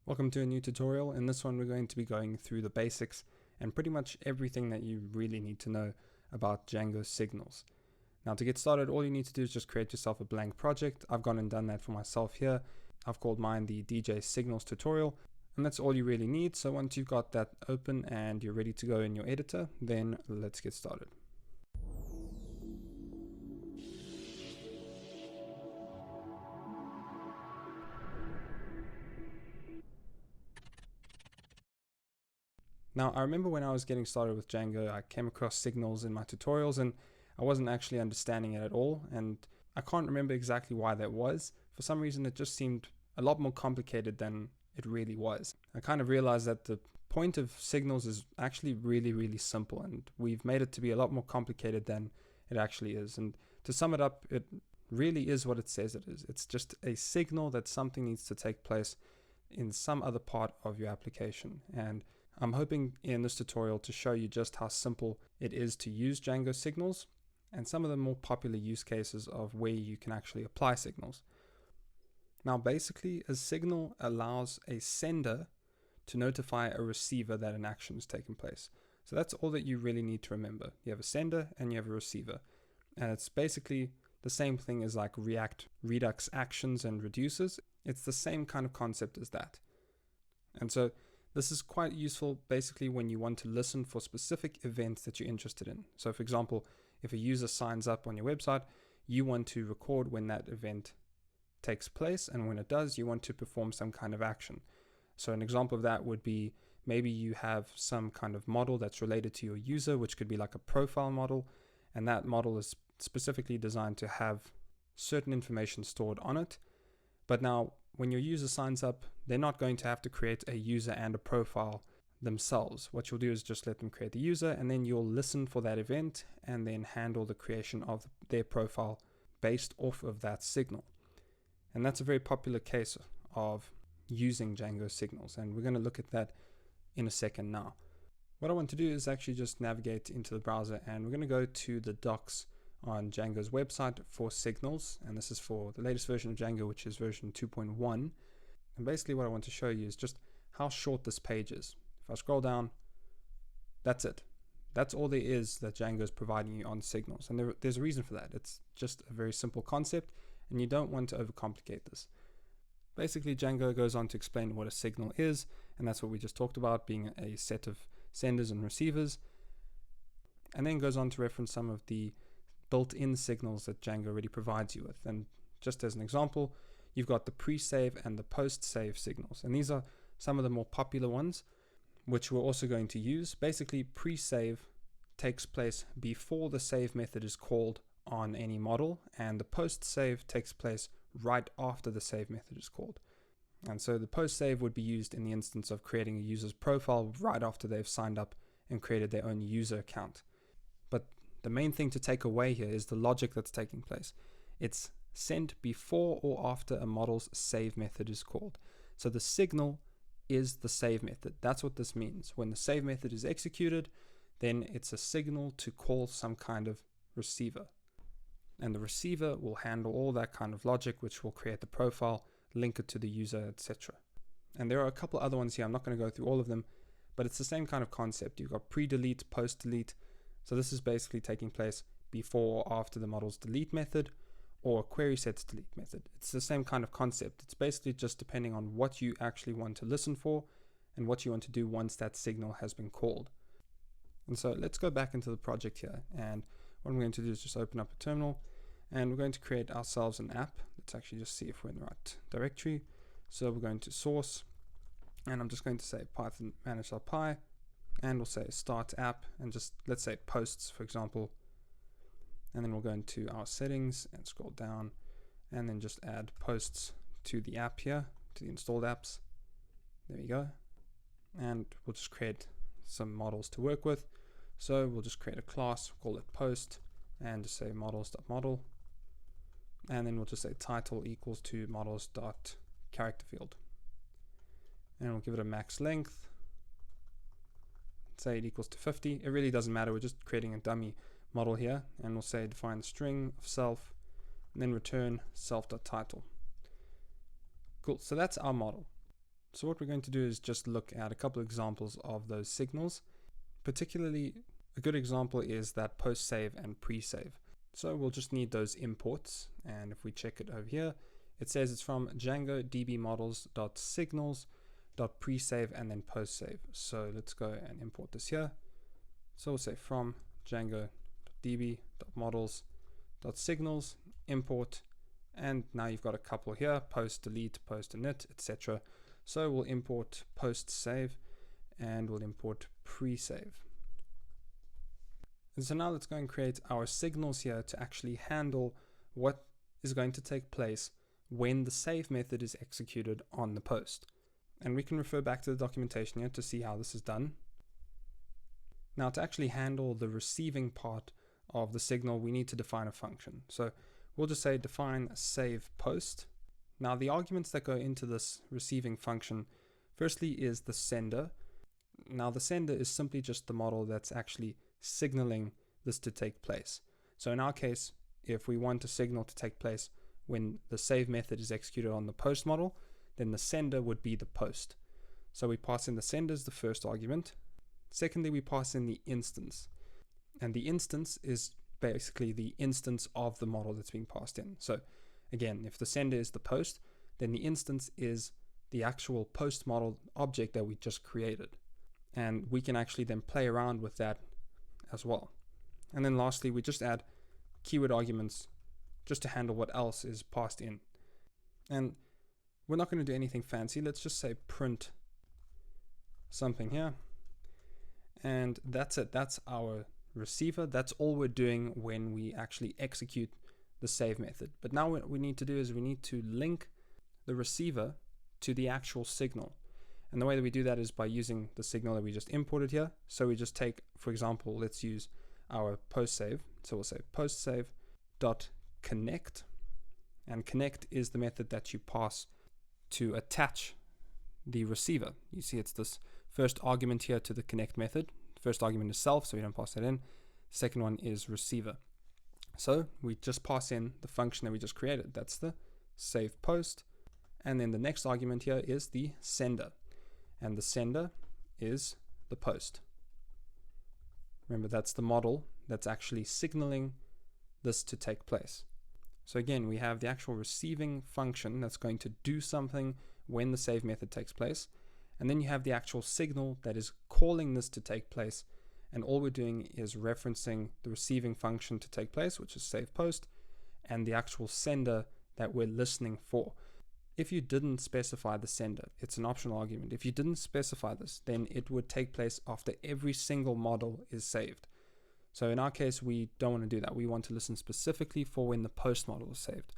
Welcome to a new tutorial. In this one we're going to be going through the basics and pretty much everything that you really need to know about Django signals. Now to get started, all you need to do is just create yourself a blank project. I've gone and done that for myself here. I've called mine the DJ Signals tutorial, and that's all you really need. So once you've got that open and you're ready to go in your editor, then let's get started. Now, I remember when I was getting started with Django, I came across signals in my tutorials and I wasn't actually understanding it at all. And I can't remember exactly why that was. For some reason, it just seemed a lot more complicated than it really was. I kind of realized that the point of signals is actually really simple, and we've made it to be a lot more complicated than it actually is. And to sum it up, it really is what it says it is. It's just a signal that something needs to take place in some other part of your application. And I'm hoping in this tutorial to show you just how simple it is to use Django signals and some of the more popular use cases of where you can actually apply signals. Now basically, a signal allows a sender to notify a receiver that an action is taking place. So that's all that you really need to remember. You have a sender and you have a receiver. And it's basically the same thing as like React Redux actions and reducers. It's the same kind of concept as that. And so this is quite useful basically when you want to listen for specific events that you're interested in. So for example, if a user signs up on your website, you want to record when that event takes place, and when it does, you want to perform some kind of action. So an example of that would be maybe you have some kind of model that's related to your user, which could be like a profile model, and that model is specifically designed to have certain information stored on it. But now when your user signs up, they're not going to have to create a user and a profile themselves. What you'll do is just let them create the user, and then you'll listen for that event and then handle the creation of their profile based off of that signal. And that's a very popular case of using Django signals, and we're going to look at that in a second now. What I want to do is actually just navigate into the browser, and we're going to go to the docs on Django's website for signals, and this is for the latest version of Django, which is version 2.1. And basically what I want to show you is just how short this page is. If I scroll down, that's it. That's all there is that Django is providing you on signals, and there's a reason for that. It's just a very simple concept, and you don't want to overcomplicate this. Basically, Django goes on to explain what a signal is, and that's what we just talked about, being a set of senders and receivers, and then goes on to reference some of the built-in signals that Django already provides you with. And just as an example, you've got the pre-save and the post-save signals, and these are some of the more popular ones, which we're also going to use. Basically, pre-save takes place before the save method is called on any model, and the post-save takes place right after the save method is called. And so the post-save would be used in the instance of creating a user's profile right after they've signed up and created their own user account. But the main thing to take away here is the logic that's taking place. It's sent before or after a model's save method is called. So the signal is the save method. That's what this means. When the save method is executed, then it's a signal to call some kind of receiver. And the receiver will handle all that kind of logic, which will create the profile, link it to the user, etc. And there are a couple other ones here. I'm not going to go through all of them, but it's the same kind of concept. You've got pre-delete, post-delete. So this is basically taking place before or after the model's delete method or query sets delete method. It's the same kind of concept. It's basically just depending on what you actually want to listen for and what you want to do once that signal has been called. And so let's go back into the project here, and what I'm going to do is just open up a terminal, and we're going to create ourselves an app. Let's actually just see if we're in the right directory. So we're going to source, and I'm just going to say python manage.py, and we'll say start app, and just let's say posts, for example. And then we'll go into our settings and scroll down, and then just add posts to the app here, to the installed apps. There we go. And we'll just create some models to work with. So we'll just create a class, call it post, and just say models.model. And then we'll just say title equals to models.character field. And we'll give it a max length. Say it equals to 50. It really doesn't matter. We're just creating a dummy model here, and we'll say define string of self, and then return self.title. Cool. So that's our model. So what we're going to do is just look at a couple of examples of those signals. Particularly, a good example is that post save and pre-save. So we'll just need those imports, and if we check it over here, it says it's from Django dbModels.signals.presave and then post save. So let's go and import this here. So we'll say from Django db.models.signals import, and now you've got a couple here: post, delete, post init, etc. So we'll import post save and we'll import pre-save. And so now let's go and create our signals here to actually handle what is going to take place when the save method is executed on the post. And we can refer back to the documentation here to see how this is done. Now, to actually handle the receiving part of the signal, we need to define a function. So we'll just say define save post. Now, the arguments that go into this receiving function, firstly is the sender. Now, the sender is simply just the model that's actually signaling this to take place. So in our case, if we want a signal to take place when the save method is executed on the post model, then the sender would be the post. So we pass in the sender as the first argument. Secondly, we pass in the instance. And the instance is basically the instance of the model that's being passed in. So again, if the sender is the post, then the instance is the actual post model object that we just created. And we can actually then play around with that as well. And then lastly, we just add keyword arguments just to handle what else is passed in. And we're not going to do anything fancy. Let's just say print something here. And that's it. That's our receiver. That's all we're doing when we actually execute the save method. But now what we need to do is we need to link the receiver to the actual signal. And the way that we do that is by using the signal that we just imported here. So we just take, for example, let's use our post save. So we'll say post save dot connect, and connect is the method that you pass to attach the receiver. You see it's this first argument here to the connect method. First argument is self, so we don't pass that in. Second one is receiver. So we just pass in the function that we just created. That's the save post. And then the next argument here is the sender. And the sender is the post. Remember, that's the model that's actually signaling this to take place. So again, we have the actual receiving function that's going to do something when the save method takes place. And then you have the actual signal that is calling this to take place. And all we're doing is referencing the receiving function to take place, which is save post, and the actual sender that we're listening for. If you didn't specify the sender, it's an optional argument. If you didn't specify this, then it would take place after every single model is saved. So in our case, we don't want to do that. We want to listen specifically for when the post model is saved.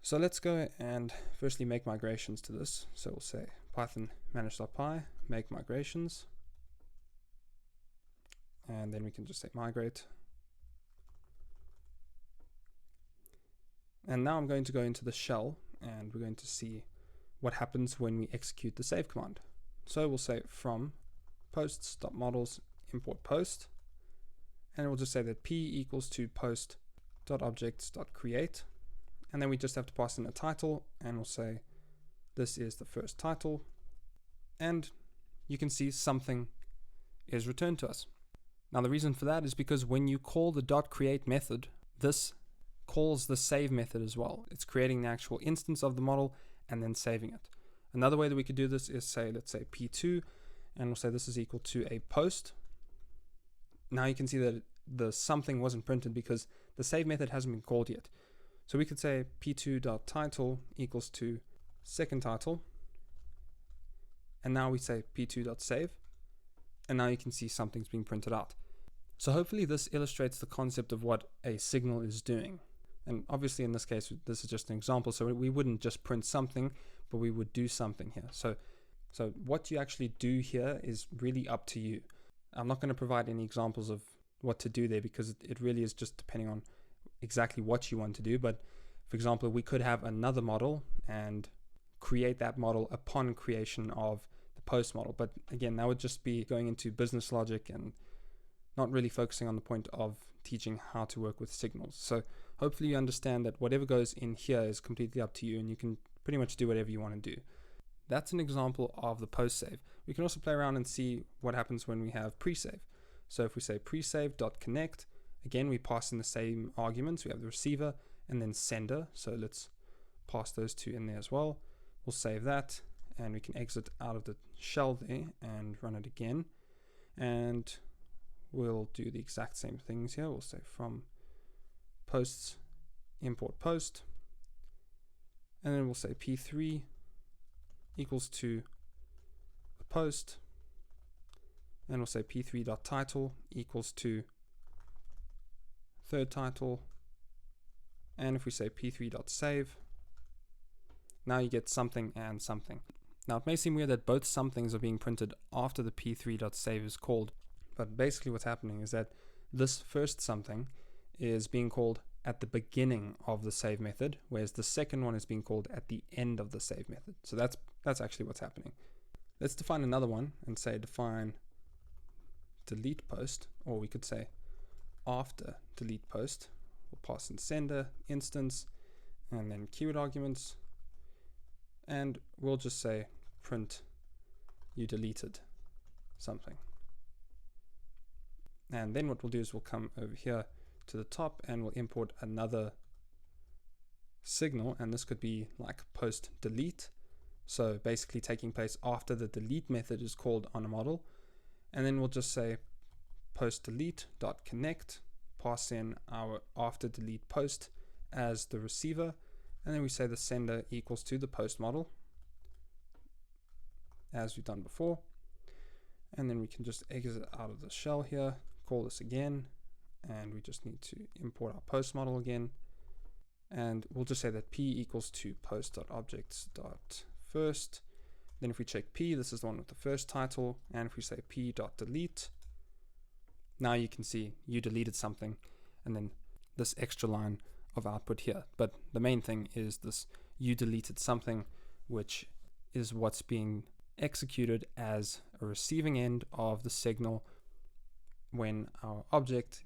So let's go and firstly make migrations to this. So we'll say python manage.py, make migrations. And then we can just say migrate. And now I'm going to go into the shell and we're going to see what happens when we execute the save command. So we'll say from posts.models import post, and we'll just say that p equals to post.objects.create, and then we just have to pass in a title, and we'll say this is the first title, and you can see something is returned to us. Now the reason for that is because when you call the .create method, this calls the save method as well. It's creating the actual instance of the model and then saving it. Another way that we could do this is say, let's say p2, and we'll say this is equal to a post. Now you can see that the something wasn't printed because the save method hasn't been called yet. So we could say p2.title equals to second title, and now we say p2.save, and now you can see something's being printed out. So hopefully this illustrates the concept of what a signal is doing. And obviously in this case, this is just an example, so we wouldn't just print something, but we would do something here. So what you actually do here is really up to you. I'm not going to provide any examples of what to do there because it really is just depending on exactly what you want to do. But for example, we could have another model and create that model upon creation of the post model. But again, that would just be going into business logic and not really focusing on the point of teaching how to work with signals. So hopefully you understand that whatever goes in here is completely up to you and you can pretty much do whatever you want to do. that's an example of the post save. We can also play around and see what happens when we have pre-save. So if we say presave.connect, again, we pass in the same arguments. We have the receiver and then sender. So let's pass those two in there as well. We'll save that, and we can exit out of the shell there and run it again. And we'll do the exact same things here. We'll say from posts, import post, and then we'll say p3 equals to the post, and we'll say p3.title equals to third title, and if we say p3.save, now you get something and something. Now it may seem weird that both somethings are being printed after the p3.save is called, but basically what's happening is that this first something is being called at the beginning of the save method, whereas the second one is being called at the end of the save method. So that's actually what's happening. Let's define another one and say define delete post, or we could say after delete post. We'll pass in sender, instance, and then keyword arguments, and we'll just say print you deleted something. And then what we'll do is we'll come over here to the top and we'll import another signal, and this could be like post delete, so basically taking place after the delete method is called on a model. And then we'll just say post delete dot connect, pass in our after delete post as the receiver, and then we say the sender equals to the post model as we've done before. And then we can just exit out of the shell here, call this again, and we just need to import our post model again, and we'll just say that p equals to post.objects.first. Then if we check p, this is the one with the first title, and if we say p.delete, now you can see you deleted something, and then this extra line of output here. But the main thing is this you deleted something, which is what's being executed as a receiving end of the signal when our object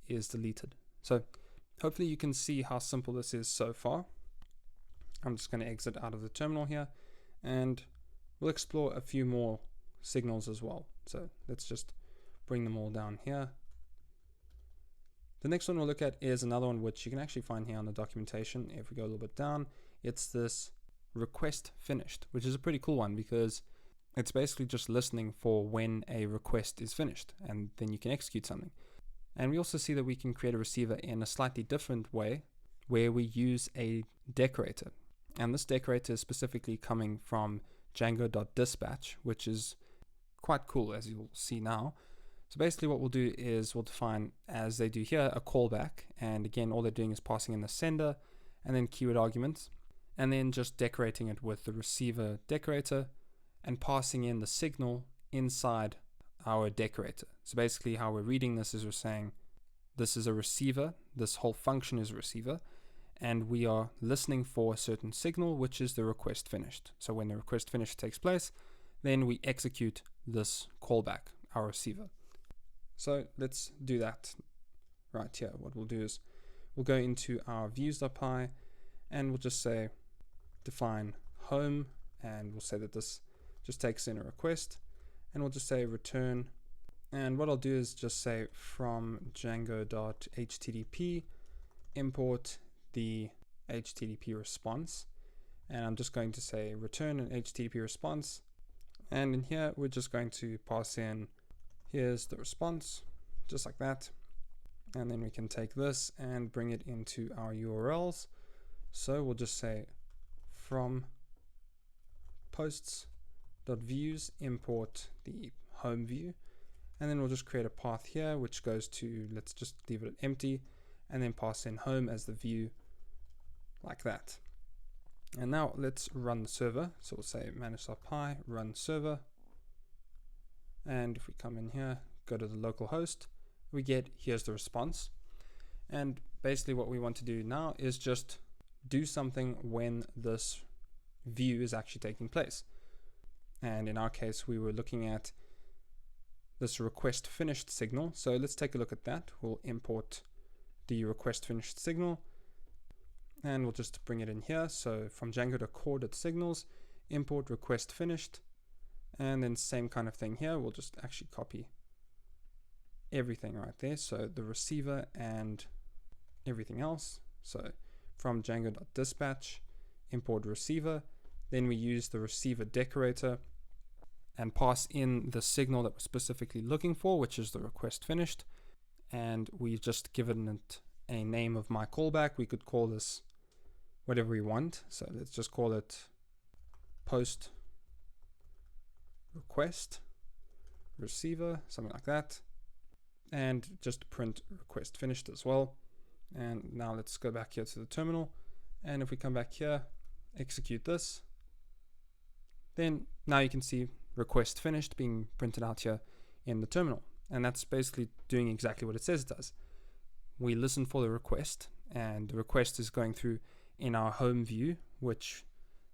is deleted. So hopefully you can see how simple this is so far. I'm just going to exit out of the terminal here, and we'll explore a few more signals as well. So let's just bring them all down here. The next one we'll look at is another one which you can actually find here on the documentation. If we go a little bit down, it's this request finished, which is a pretty cool one because it's basically just listening for when a request is finished, and then you can execute something. And we also see that we can create a receiver in a slightly different way, where we use a decorator. And this decorator is specifically coming from Django.dispatch, which is quite cool, as you'll see now. So basically what we'll do is we'll define, as they do here, a callback. And again, all they're doing is passing in the sender and then keyword arguments, and then just decorating it with the receiver decorator and passing in the signal inside our decorator. So basically how we're reading this is we're saying this is a receiver, this whole function is a receiver, and we are listening for a certain signal, which is the request finished. So when the request finished takes place, then we execute this callback, our receiver. So let's do that right here. What we'll do is we'll go into our views.py and we'll just say define home, and we'll say that this just takes in a request, and we'll just say return. And what I'll do is just say from Django.http import the HTTP response, and I'm just going to say return an HTTP response, and in here we're just going to pass in here's the response, just like that. And then we can take this and bring it into our URLs. So we'll just say from posts.views import the home view, and then we'll just create a path here which goes to, let's just leave it empty, and then pass in home as the view, like that. And now let's run the server. So we'll say manage.py run server, and if we come in here, go to the local host, we get here's the response. And basically what we want to do now is just do something when this view is actually taking place. And in our case, we were looking at this request finished signal. So let's take a look at that. We'll import the request finished signal, and we'll just bring it in here. So from Django to core.signals, import request finished, and then same kind of thing here. We'll just actually copy everything right there. So the receiver and everything else. So from Django.dispatch, import receiver. Then we use the receiver decorator and pass in the signal that we're specifically looking for, which is the request finished. And we've just given it a name of my callback. We could call this whatever we want. So let's just call it post request receiver, something like that. And just print request finished as well. And now let's go back here to the terminal. And if we come back here, execute this, then now you can see request finished being printed out here in the terminal. And that's basically doing exactly what it says it does. We listen for the request, and the request is going through in our home view, which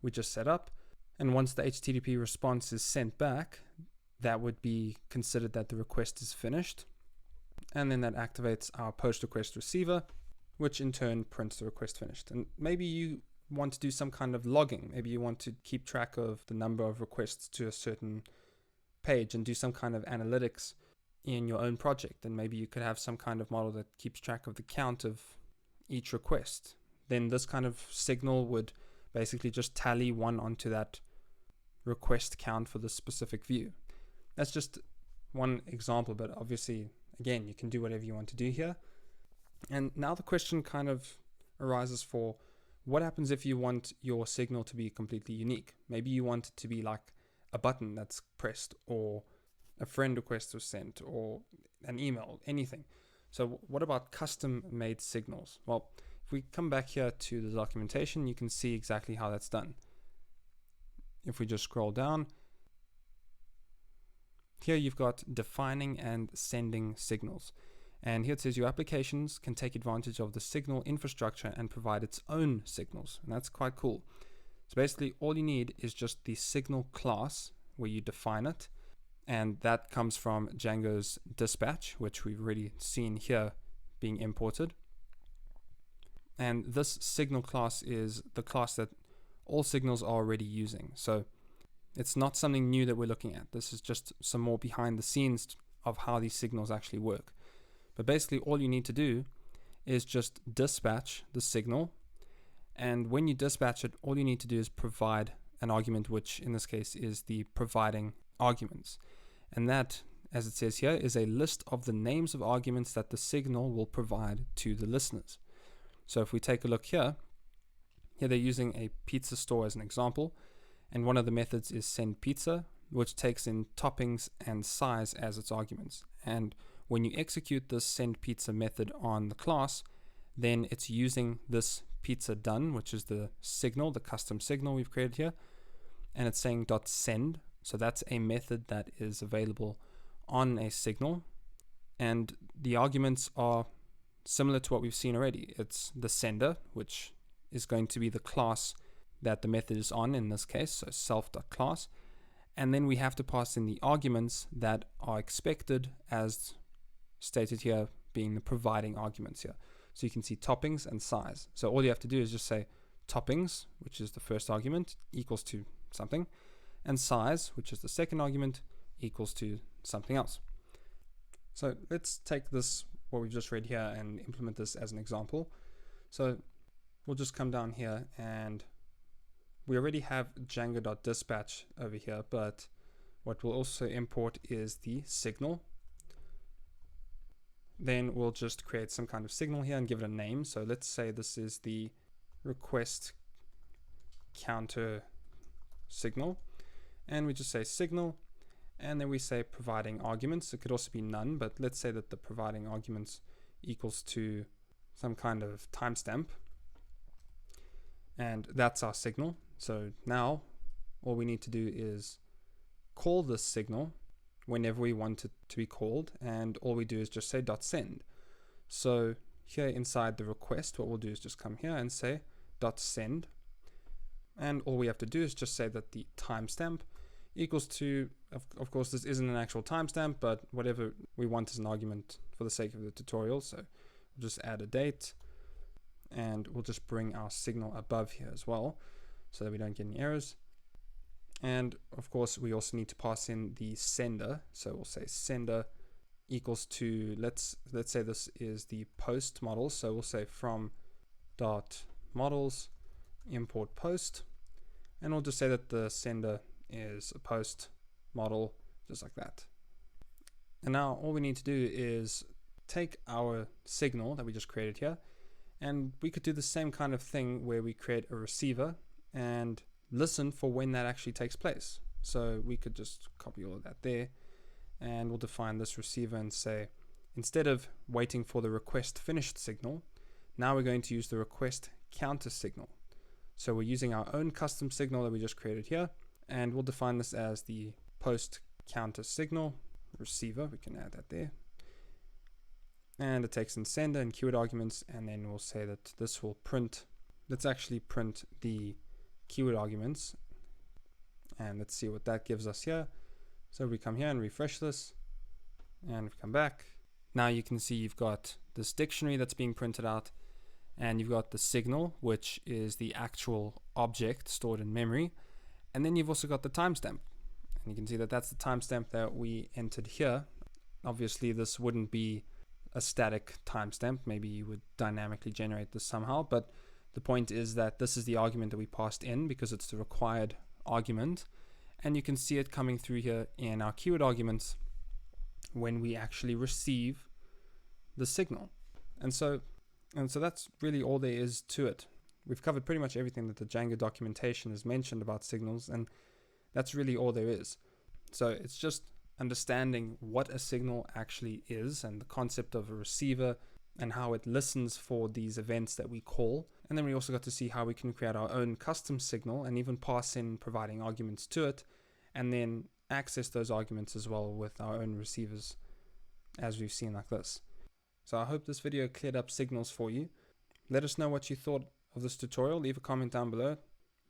we just set up. And once the HTTP response is sent back, that would be considered that the request is finished. And then that activates our post request receiver, which in turn prints the request finished. And maybe you want to do some kind of logging. Maybe you want to keep track of the number of requests to a certain page and do some kind of analytics in your own project. And maybe you could have some kind of model that keeps track of the count of each request. Then this kind of signal would basically just tally one onto that request count for the specific view. That's just one example, but obviously, again, you can do whatever you want to do here. And now the question kind of arises for what happens if you want your signal to be completely unique? Maybe you want it to be like a button that's pressed, or a friend request was sent, or an email, anything. So what about custom made signals? Well, if we come back here to the documentation, you can see exactly how that's done. If we just scroll down, here you've got defining and sending signals. And here it says your applications can take advantage of the signal infrastructure and provide its own signals. And that's quite cool. So basically all you need is just the signal class where you define it. And that comes from Django's dispatch, which we've already seen here being imported. And this signal class is the class that all signals are already using. So it's not something new that we're looking at. This is just some more behind the scenes of how these signals actually work. But basically all you need to do is just dispatch the signal. And when you dispatch it, all you need to do is provide an argument, which in this case is the providing arguments. And that, as it says here, is a list of the names of arguments that the signal will provide to the listeners. So if we take a look here they're using a pizza store as an example. And one of the methods is send pizza, which takes in toppings and size as its arguments. And when you execute this send pizza method on the class, then it's using this pizza done, which is the signal, the custom signal we've created here. And it's saying .send. So that's a method that is available on a signal. And the arguments are similar to what we've seen already. It's the sender, which is going to be the class that the method is on in this case, so self.class. And then we have to pass in the arguments that are expected, as stated here, being the providing arguments here. So you can see toppings and size. So all you have to do is just say toppings, which is the first argument, equals to something, and size, which is the second argument, equals to something else. So let's take this, what we've just read here, and implement this as an example. So we'll just come down here, and we already have Django.dispatch over here, but what we'll also import is the signal. Then we'll just create some kind of signal here and give it a name. So let's say this is the request counter signal, and we just say signal, and then we say providing arguments. It could also be none, but let's say that the providing arguments equals to some kind of timestamp, and that's our signal. So now all we need to do is call this signal whenever we want it to be called, and all we do is just say .send. So here inside the request, what we'll do is just come here and say .send, and all we have to do is just say that the timestamp equals to, of course this isn't an actual timestamp, but whatever we want as an argument for the sake of the tutorial. So we'll just add a date, and we'll just bring our signal above here as well, so that we don't get any errors. And of course, we also need to pass in the sender. So we'll say sender equals to, let's say this is the post model. So we'll say from dot models import post, and we'll just say that the sender is a post model, just like that. And now all we need to do is take our signal that we just created here, and we could do the same kind of thing where we create a receiver and listen for when that actually takes place. So we could just copy all of that there, and we'll define this receiver and say, instead of waiting for the request finished signal, now we're going to use the request counter signal. So we're using our own custom signal that we just created here, and we'll define this as the post counter signal receiver. We can add that there. And it takes in sender and keyword arguments, and then we'll say that this will print, let's actually print the keyword arguments, and let's see what that gives us here. So we come here and refresh this, and we come back. Now you can see you've got this dictionary that's being printed out, and you've got the signal, which is the actual object stored in memory, and then you've also got the timestamp, and you can see that that's the timestamp that we entered here. Obviously this wouldn't be a static timestamp, maybe you would dynamically generate this somehow, but the point is that this is the argument that we passed in because it's the required argument, and you can see it coming through here in our keyword arguments when we actually receive the signal. And so that's really all there is to it. We've covered pretty much everything that the Django documentation has mentioned about signals, and that's really all there is. So it's just understanding what a signal actually is and the concept of a receiver and how it listens for these events that we call. And then we also got to see how we can create our own custom signal and even pass in providing arguments to it, and then access those arguments as well with our own receivers, as we've seen like this. So I hope this video cleared up signals for you. Let us know what you thought of this tutorial. Leave a comment down below.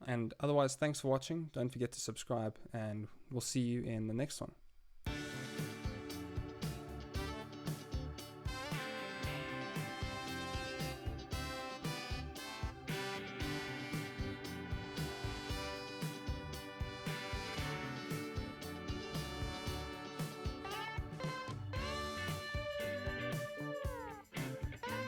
And otherwise, thanks for watching. Don't forget to subscribe, and we'll see you in the next one.